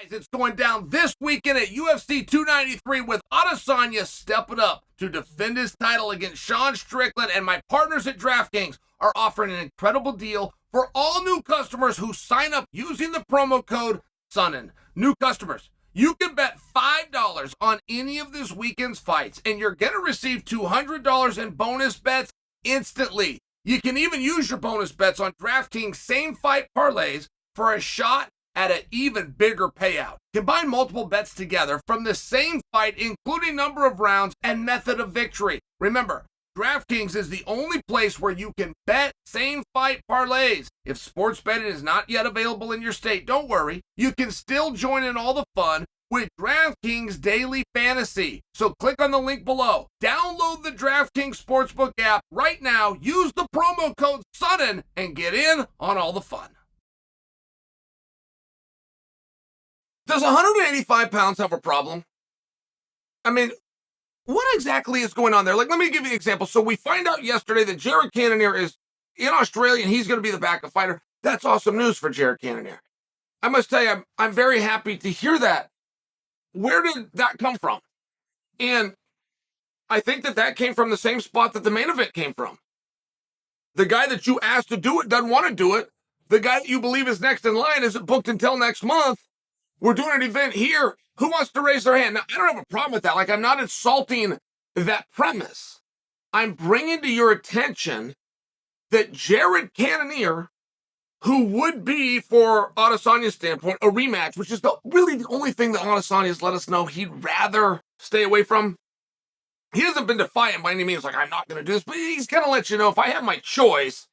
Guys, it's going down this weekend at UFC 293 with Adesanya stepping up to defend his title against Sean Strickland, and my partners at DraftKings are offering an incredible deal for all new customers who sign up using the promo code Sonnen. New customers, you can bet $5 on any of this weekend's fights, and you're going to receive $200 in bonus bets instantly. You can even use your bonus bets on DraftKings same fight parlays for a shot at an even bigger payout. Combine multiple bets together from the same fight, including number of rounds and method of victory. Remember, DraftKings is the only place where you can bet same fight parlays. If sports betting is not yet available in your state, don't worry. You can still join in all the fun with DraftKings Daily Fantasy. So click on the link below. Download the DraftKings Sportsbook app right now. Use the promo code Sonnen and get in on all the fun. Does 185 pounds have a problem? I mean, what exactly is going on there? Like, let me give you an example. So we find out yesterday that Jared Cannonier is in Australia and he's going to be the backup fighter. That's awesome news for Jared Cannonier. I must tell you, I'm very happy to hear that. Where did that come from? And I think that came from the same spot that the main event came from. The guy that you asked to do it doesn't want to do it. The guy that you believe is next in line isn't booked until next month. We're doing an event here. Who wants to raise their hand? Now, I don't have a problem with that. Like, I'm not insulting that premise. I'm bringing to your attention that Jared Cannonier, who would be, for Adesanya's standpoint, a rematch, which is really the only thing that Adesanya has let us know he'd rather stay away from. He hasn't been defiant by any means, like, I'm not going to do this, but he's going to let you know if I have my choice.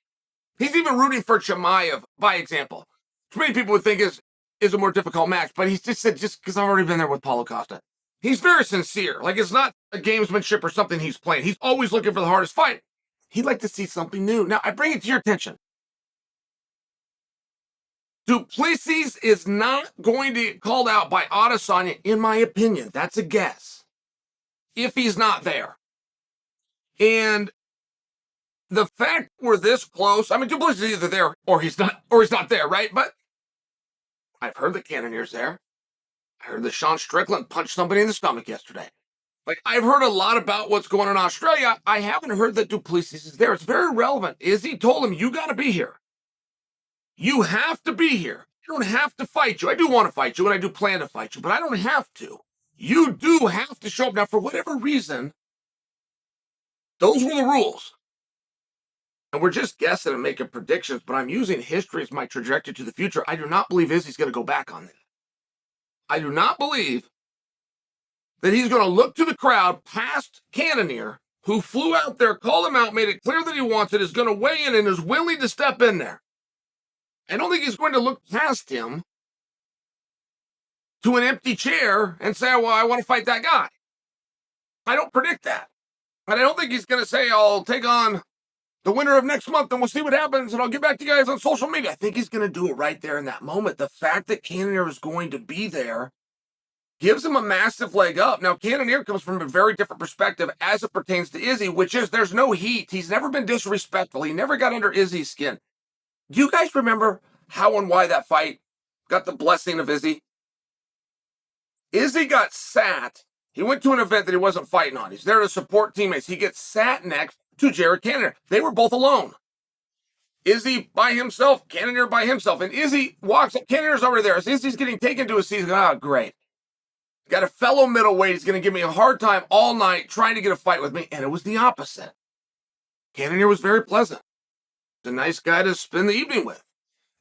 He's even rooting for Chimaev, by example, which many people would think is a more difficult match, but he's just said, just because I've already been there with Paulo Costa. He's very sincere. Like, it's not a gamesmanship or something he's playing. He's always looking for the hardest fight. He'd like to see something new. Now, I bring it to your attention. Plessi is not going to get called out by Adesanya, in my opinion. That's a guess. If he's not there. And the fact we're this close, I mean, Plessi is either there or he's not there, right? But I've heard that Cannonier's there. I heard that Sean Strickland punched somebody in the stomach yesterday. Like, I've heard a lot about what's going on in Australia. I haven't heard that Plessi is there. It's very relevant. Izzy told him, you got to be here. You have to be here. I don't have to fight you. I do want to fight you, and I do plan to fight you, but I don't have to. You do have to show up. Now, for whatever reason, those were the rules. And we're just guessing and making predictions, but I'm using history as my trajectory to the future. I do not believe Izzy's going to go back on that. I do not believe that he's going to look to the crowd past Cannonier, who flew out there, called him out, made it clear that he wants it, is going to weigh in and is willing to step in there. I don't think he's going to look past him to an empty chair and say, well, I want to fight that guy. I don't predict that. And I don't think he's going to say, I'll take on the winner of next month and we'll see what happens and I'll get back to you guys on social media. I think he's going to do it right there in that moment. The fact that Cannonier is going to be there gives him a massive leg up. Now, Cannonier comes from a very different perspective as it pertains to Izzy, which is there's no heat. He's never been disrespectful. He never got under Izzy's skin. Do you guys remember how and why that fight got the blessing of Izzy? Izzy got sat. He went to an event that he wasn't fighting on. He's there to support teammates. He gets sat next to Jared Cannonier. They were both alone. Izzy by himself, Cannonier by himself. And Izzy walks up. Cannonier's over there. As Izzy's getting taken to a seat, he's going, oh, great. Got a fellow middleweight. He's going to give me a hard time all night trying to get a fight with me. And it was the opposite. Cannonier was very pleasant. He's a nice guy to spend the evening with.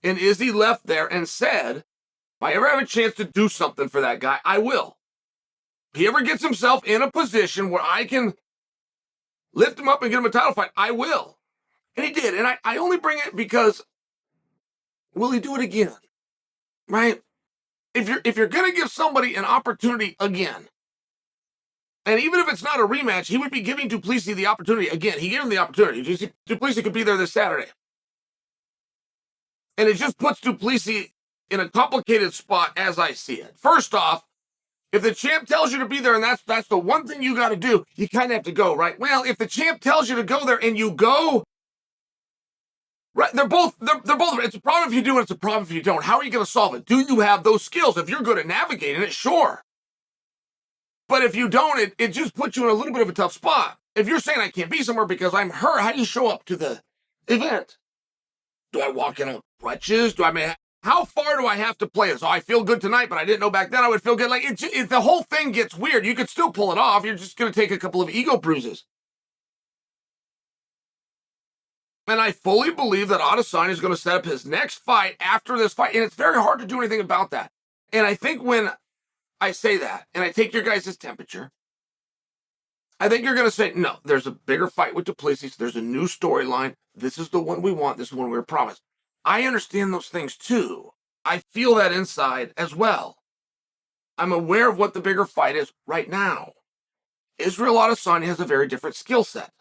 And Izzy left there and said, if I ever have a chance to do something for that guy, I will. If he ever gets himself in a position where I can lift him up and get him a title fight, I will. And he did. And I only bring it because, will he do it again? Right? If you're going to give somebody an opportunity again, and even if it's not a rematch, he would be giving Plessi the opportunity again. He gave him the opportunity. Plessi could be there this Saturday. And it just puts Plessi in a complicated spot as I see it. First off, if the champ tells you to be there and that's the one thing you got to do, you kind of have to go, right? Well, if the champ tells you to go there and you go, Right, they're both. It's a problem if you do, and it's a problem if you don't. How are you going to solve it? Do you have those skills? If you're good at navigating it, sure. But if you don't, it just puts you in a little bit of a tough spot. If you're saying I can't be somewhere because I'm hurt, how do you show up to the event? Do I walk in on crutches? How far do I have to play this? Oh, I feel good tonight, but I didn't know back then I would feel good. Like the whole thing gets weird. You could still pull it off. You're just going to take a couple of ego bruises. And I fully believe that Adesanya is going to set up his next fight after this fight. And it's very hard to do anything about that. And I think when I say that and I take your guys' temperature, I think you're going to say, no, there's a bigger fight with Plessi. There's a new storyline. This is the one we want. This is the one we were promised. I understand those things too. I feel that inside as well. I'm aware of what the bigger fight is right now. Israel Adesanya has a very different skill set.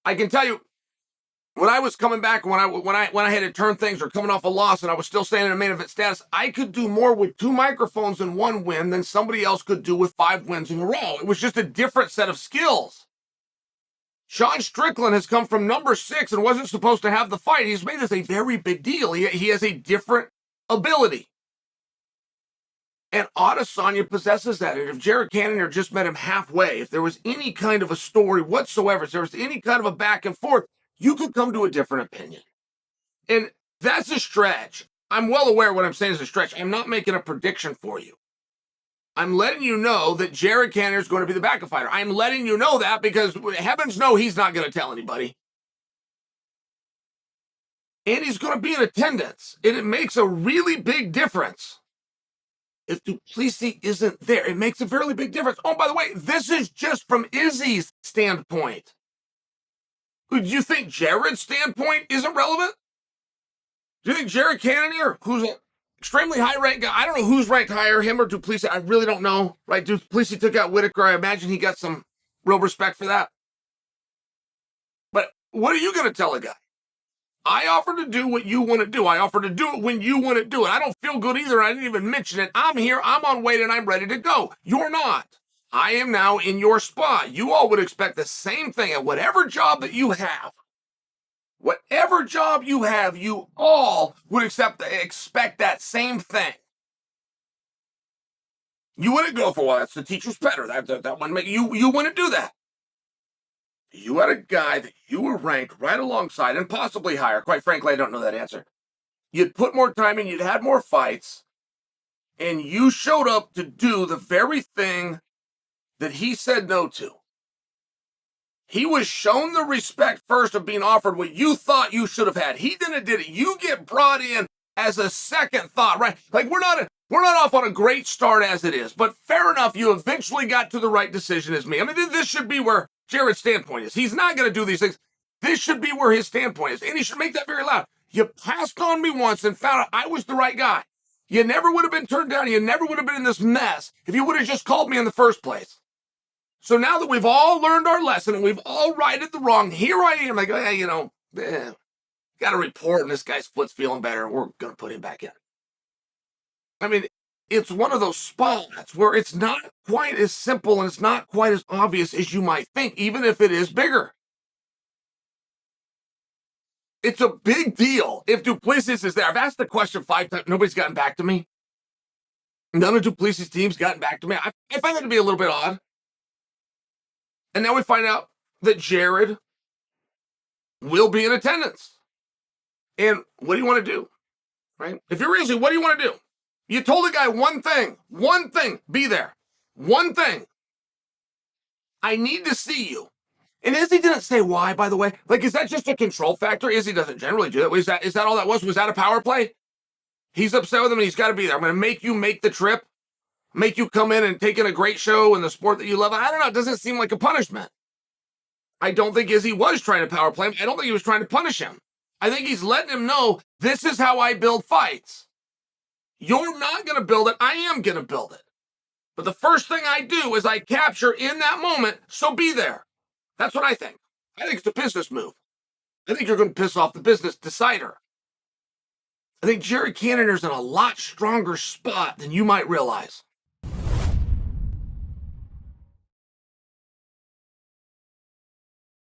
I can tell you, when I was coming back, when I had to turn things or coming off a loss and I was still staying in a main event status, I could do more with 2 microphones and 1 win than somebody else could do with 5 wins in a row. It was just a different set of skills. Sean Strickland has come from number 6 and wasn't supposed to have the fight. He's made this a very big deal. He has a different ability. And Adesanya possesses that. And if Jared Cannonier just met him halfway, if there was any kind of a story whatsoever, if there was any kind of a back and forth, you could come to a different opinion. And that's a stretch. I'm well aware what I'm saying is a stretch. I'm not making a prediction for you. I'm letting you know that Jared Cannonier is going to be the backup fighter. I'm letting you know that because heavens know he's not going to tell anybody. And he's going to be in attendance. And it makes a really big difference. If Plessi isn't there, it makes a fairly big difference. Oh, by the way, this is just from Izzy's standpoint. Do you think Jared's standpoint isn't relevant? Do you think Jared Cannonier, who's an extremely high-ranked guy, I don't know who's ranked higher, him or Plessi, I really don't know, right? Plessi took out Whitaker. I imagine he got some real respect for that. But what are you going to tell a guy? I offer to do what you want to do. I offer to do it when you want to do it. I don't feel good either. I didn't even mention it. I'm here. I'm on weight and I'm ready to go. You're not. I am now in your spot. You all would expect the same thing at whatever job that you have. Whatever job you have, you all would expect that same thing. You wouldn't go for, well, that's the teacher's better. That one, you wouldn't do that. You had a guy that you were ranked right alongside and possibly higher. Quite frankly, I don't know that answer. You'd put more time in, you'd had more fights, and you showed up to do the very thing that he said no to. He was shown the respect first of being offered what you thought you should have had. He did it. You get brought in as a second thought, right? Like we're not off on a great start as it is, but fair enough. You eventually got to the right decision as me. I mean, this should be where Jared's standpoint is. He's not going to do these things. This should be where his standpoint is, and he should make that very loud. You passed on me once and found out I was the right guy. You never would have been turned down. You never would have been in this mess if you would have just called me in the first place. So now that we've all learned our lesson and we've all righted the wrong, here I am, like, got a report and this guy's foot's feeling better. We're going to put him back in. I mean, it's one of those spots where it's not quite as simple and it's not quite as obvious as you might think, even if it is bigger. It's a big deal if Plessi is there. I've asked the question 5 times. Nobody's gotten back to me. None of Plessi's teams gotten back to me. I find that to be a little bit odd. And now we find out that Jared will be in attendance. And what do you want to do? Right? If you're Izzy, what do you want to do? You told the guy one thing, be there. One thing. I need to see you. And Izzy didn't say why, by the way. Like, is that just a control factor? Izzy doesn't generally do that. Is that all that was? Was that a power play? He's upset with him and he's got to be there. I'm going to make you make the trip. Make you come in and take in a great show in the sport that you love. I don't know. It doesn't seem like a punishment. I don't think Izzy was trying to power play him. I don't think he was trying to punish him. I think he's letting him know, this is how I build fights. You're not going to build it. I am going to build it. But the first thing I do is I capture in that moment, so be there. That's what I think. I think it's a business move. I think you're going to piss off the business decider. I think Jared Cannonier's in a lot stronger spot than you might realize.